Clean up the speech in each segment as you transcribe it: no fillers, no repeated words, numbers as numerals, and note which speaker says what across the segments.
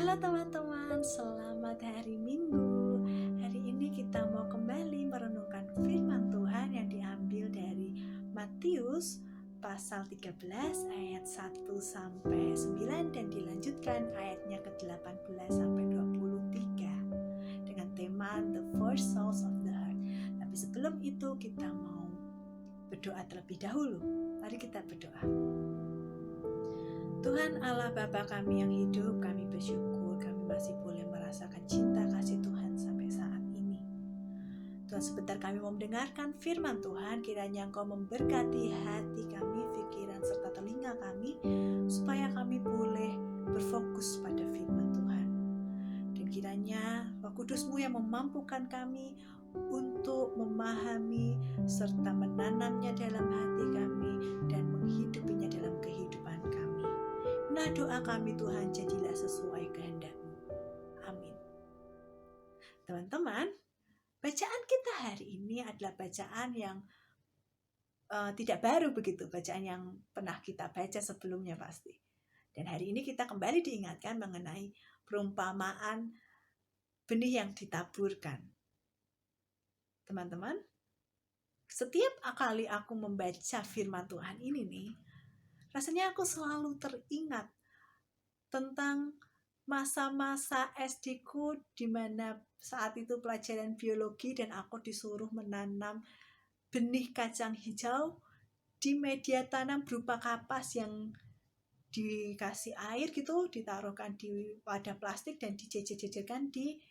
Speaker 1: Halo teman-teman, selamat hari Minggu. Hari ini kita mau kembali merenungkan firman Tuhan yang diambil dari Matius pasal 13 ayat 1 sampai 9 dan dilanjutkan ayatnya ke-18 sampai 23 dengan tema The Four Souls of the Heart. Tapi sebelum itu kita mau berdoa terlebih dahulu. Mari kita berdoa. Tuhan Allah Bapa kami yang hidup, kami bersyukur kami masih boleh merasakan cinta kasih Tuhan sampai saat ini. Tuhan, sebentar kami mau mendengarkan firman Tuhan, kiranya Engkau memberkati hati kami, pikiran serta telinga kami, supaya kami boleh berfokus pada firman Tuhan. Dan kiranya Roh Kudus-Mu yang memampukan kami untuk memahami serta menanamnya dalam hati kami dan menghidupinya dalam kehidupan kami. Nah, doa kami Tuhan, jadilah sesuai kehendak-Mu. Amin. Teman-teman, bacaan kita hari ini adalah bacaan yang tidak baru begitu, bacaan yang pernah kita baca sebelumnya pasti. Dan hari ini kita kembali diingatkan mengenai perumpamaan benih yang ditaburkan. Teman-teman, setiap kali aku membaca firman Tuhan ini nih, rasanya aku selalu teringat tentang masa-masa SD-ku di mana saat itu pelajaran biologi dan aku disuruh menanam benih kacang hijau di media tanam berupa kapas yang dikasih air gitu, ditaruhkan di wadah plastik dan dijejer-jejerkan di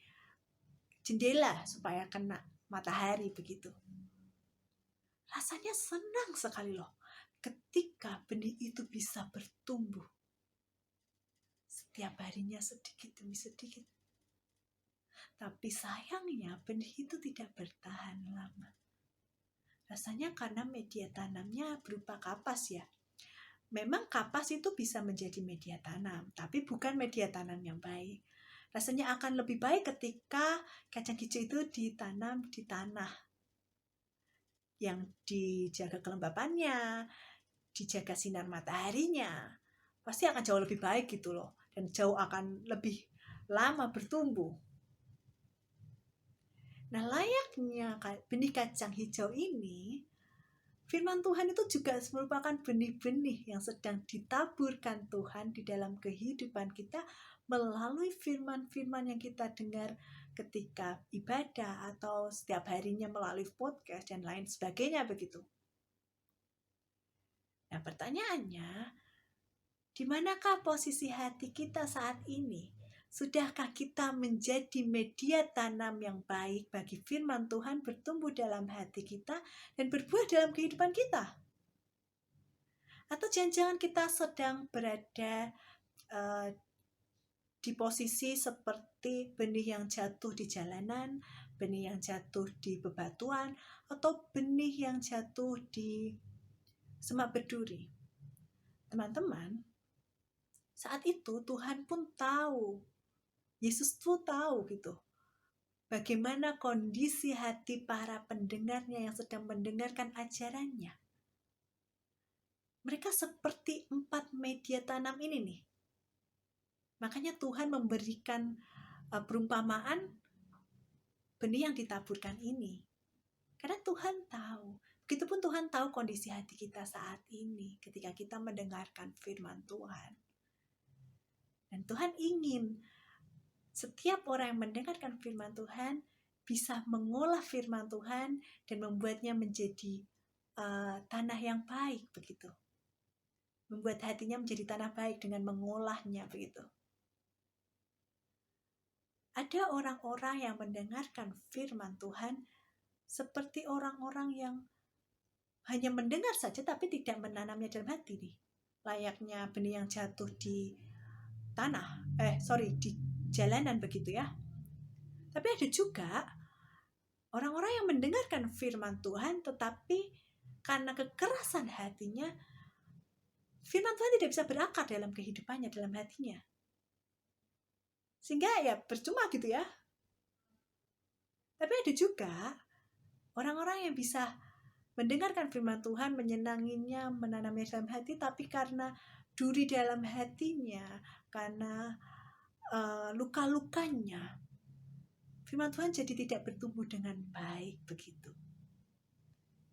Speaker 1: jendela supaya kena matahari begitu. Rasanya senang sekali loh ketika benih itu bisa bertumbuh. Setiap harinya sedikit demi sedikit. Tapi sayangnya benih itu tidak bertahan lama. Rasanya karena media tanamnya berupa kapas ya. Memang kapas itu bisa menjadi media tanam, tapi bukan media tanam yang baik. Rasanya akan lebih baik ketika kacang hijau itu ditanam di tanah yang dijaga kelembapannya, dijaga sinar mataharinya. Pasti akan jauh lebih baik gitu loh. Dan jauh akan lebih lama bertumbuh. Nah, layaknya benih kacang hijau ini, firman Tuhan itu juga merupakan benih-benih yang sedang ditaburkan Tuhan di dalam kehidupan kita melalui firman-firman yang kita dengar ketika ibadah atau setiap harinya melalui podcast dan lain sebagainya begitu. Nah, pertanyaannya, di manakah posisi hati kita saat ini? Sudahkah kita menjadi media tanam yang baik bagi firman Tuhan bertumbuh dalam hati kita dan berbuah dalam kehidupan kita? Atau jangan-jangan kita sedang berada di posisi seperti benih yang jatuh di jalanan, benih yang jatuh di bebatuan, atau benih yang jatuh di semak berduri? Teman-teman, saat itu Tuhan pun tahu, Yesus tuh tahu gitu, bagaimana kondisi hati para pendengarnya yang sedang mendengarkan ajarannya. Mereka seperti 4 media tanam ini nih. Makanya Tuhan memberikan perumpamaan benih yang ditaburkan ini. Karena Tuhan tahu. Begitupun Tuhan tahu kondisi hati kita saat ini ketika kita mendengarkan firman Tuhan. Dan Tuhan ingin setiap orang yang mendengarkan firman Tuhan bisa mengolah firman Tuhan dan membuatnya menjadi tanah yang baik begitu. Membuat hatinya menjadi tanah baik dengan mengolahnya begitu. Ada orang-orang yang mendengarkan firman Tuhan seperti orang-orang yang hanya mendengar saja tapi tidak menanamnya dalam hati nih. Layaknya benih yang jatuh di di jalanan begitu ya. Tapi ada juga orang-orang yang mendengarkan firman Tuhan tetapi karena kekerasan hatinya, firman Tuhan tidak bisa berakar dalam kehidupannya, dalam hatinya. Sehingga ya percuma gitu ya. Tapi ada juga orang-orang yang bisa mendengarkan firman Tuhan, menyenanginya, menanamnya dalam hati, tapi karena duri dalam hatinya, karena luka-lukanya, firman Tuhan jadi tidak bertumbuh dengan baik begitu.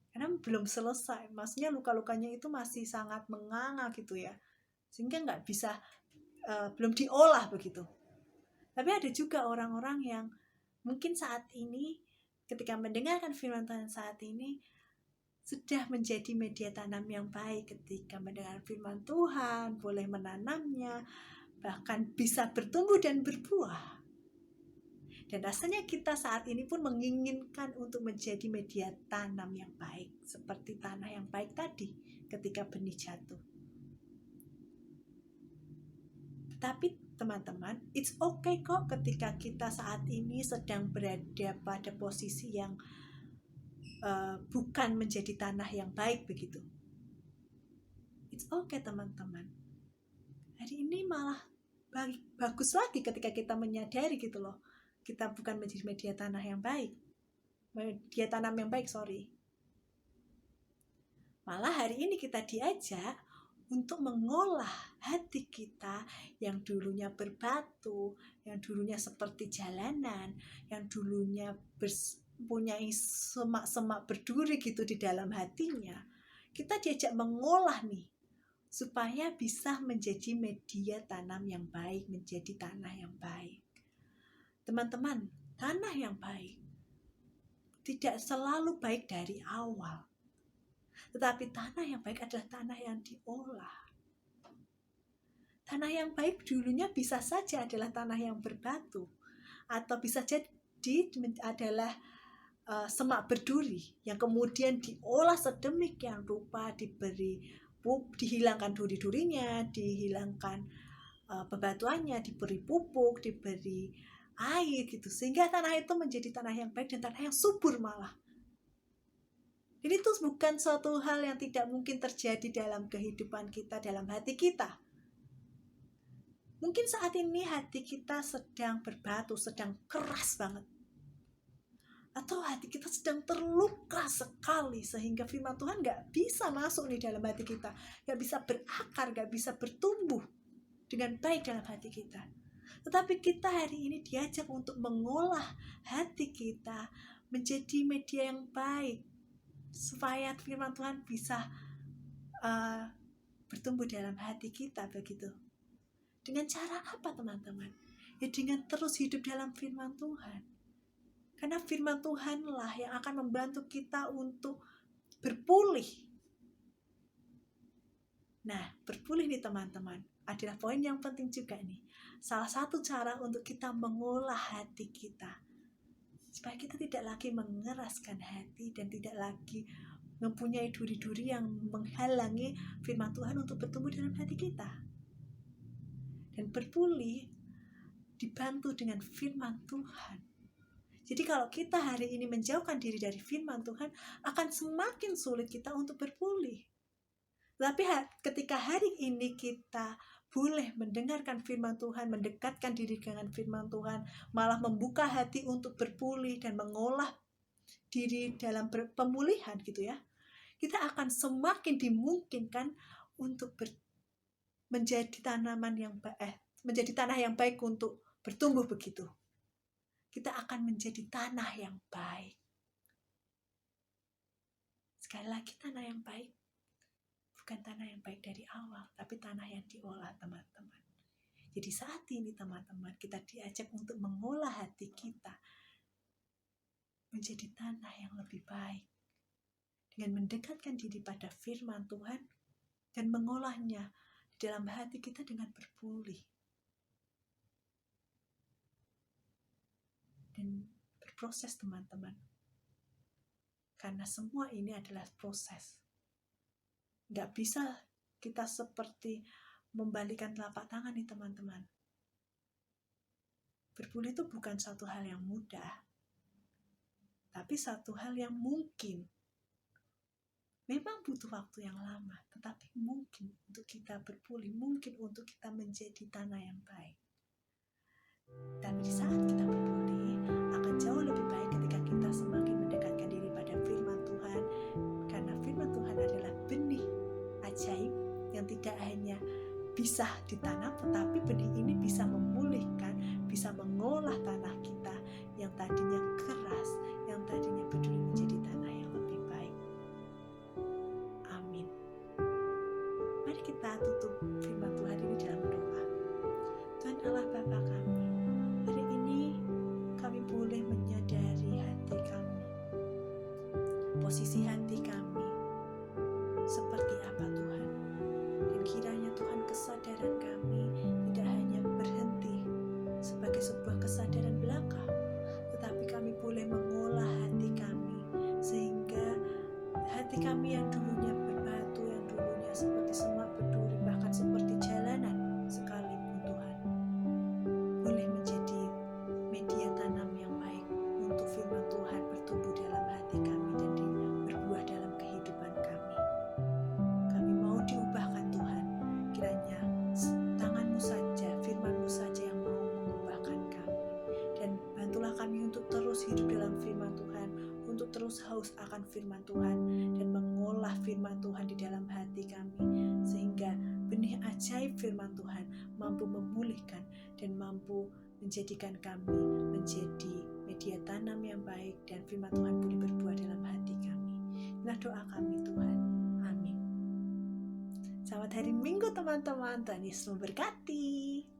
Speaker 1: Karena belum selesai, maksudnya luka-lukanya itu masih sangat menganga gitu ya, sehingga nggak bisa, belum diolah begitu. Tapi ada juga orang-orang yang mungkin saat ini ketika mendengarkan firman Tuhan saat ini sudah menjadi media tanam yang baik, ketika mendengar firman Tuhan boleh menanamnya, bahkan bisa bertumbuh dan berbuah. Dan rasanya kita saat ini pun menginginkan untuk menjadi media tanam yang baik, seperti tanah yang baik tadi ketika benih jatuh. Tetapi teman-teman, it's okay kok ketika kita saat ini sedang berada pada posisi yang bukan menjadi tanah yang baik begitu. It's okay teman-teman. Hari ini malah bagus lagi ketika kita menyadari gitu loh, kita bukan menjadi media tanah yang baik, media tanam yang baik, Malah hari ini kita diajak untuk mengolah hati kita yang dulunya berbatu, yang dulunya seperti jalanan, yang dulunya mempunyai semak-semak berduri gitu di dalam hatinya. Kita diajak mengolah nih, supaya bisa menjadi media tanam yang baik, menjadi tanah yang baik. Teman-teman, tanah yang baik tidak selalu baik dari awal. Tetapi tanah yang baik adalah tanah yang diolah. Tanah yang baik dulunya bisa saja adalah tanah yang berbatu, atau bisa jadi adalah semak berduri yang kemudian diolah sedemikian rupa, dihilangkan duri-durinya, dihilangkan bebatuannya, diberi pupuk, diberi air gitu, sehingga tanah itu menjadi tanah yang baik dan tanah yang subur malah. Ini tuh bukan suatu hal yang tidak mungkin terjadi dalam kehidupan kita, dalam hati kita. Mungkin saat ini hati kita sedang berbatu, sedang keras banget. Atau hati kita sedang terluka sekali sehingga firman Tuhan gak bisa masuk nih dalam hati kita. Gak bisa berakar, gak bisa bertumbuh dengan baik dalam hati kita. Tetapi kita hari ini diajak untuk mengolah hati kita menjadi media yang baik, supaya firman Tuhan bisa bertumbuh dalam hati kita begitu. Dengan cara apa teman-teman? Ya dengan terus hidup dalam firman Tuhan. Karena firman Tuhanlah yang akan membantu kita untuk berpulih. Nah, berpulih nih teman-teman adalah poin yang penting juga nih. Salah satu cara untuk kita mengolah hati kita, supaya kita tidak lagi mengeraskan hati dan tidak lagi mempunyai duri-duri yang menghalangi firman Tuhan untuk bertumbuh dalam hati kita. Dan berpulih dibantu dengan firman Tuhan. Jadi kalau kita hari ini menjauhkan diri dari firman Tuhan, akan semakin sulit kita untuk berpulih. Tapi ketika hari ini kita boleh mendengarkan firman Tuhan, mendekatkan diri dengan firman Tuhan, malah membuka hati untuk berpulih dan mengolah diri dalam pemulihan gitu ya, kita akan semakin dimungkinkan untuk menjadi menjadi tanah yang baik untuk bertumbuh begitu. Kita akan menjadi tanah yang baik. Sekali lagi, tanah yang baik bukan tanah yang baik dari awal, tapi tanah yang diolah teman-teman. Jadi saat ini teman-teman, kita diajak untuk mengolah hati kita menjadi tanah yang lebih baik, dengan mendekatkan diri pada firman Tuhan dan mengolahnya di dalam hati kita dengan berpulih dan berproses teman-teman. Karena semua ini adalah proses. Nggak bisa kita seperti membalikan telapak tangan nih teman-teman. Berpulih itu bukan satu hal yang mudah, tapi satu hal yang mungkin. Memang butuh waktu yang lama, tetapi mungkin untuk kita berpulih, mungkin untuk kita menjadi tanah yang baik. Tapi di saat kita berpulih, akan jauh lebih baik ketika kita semakin mendekatkan diri pada firman Tuhan. Karena firman Tuhan adalah benih ajaib yang tidak hanya bisa ditanam, tetapi benih ini bisa memulihkan fokus akan firman Tuhan dan mengolah firman Tuhan di dalam hati kami, sehingga benih ajaib firman Tuhan mampu memulihkan dan mampu menjadikan kami menjadi media tanam yang baik, dan firman Tuhan boleh berbuah dalam hati kami. Inilah doa kami Tuhan. Amin. Selamat hari Minggu teman-teman. Tuhan Yesus memberkati.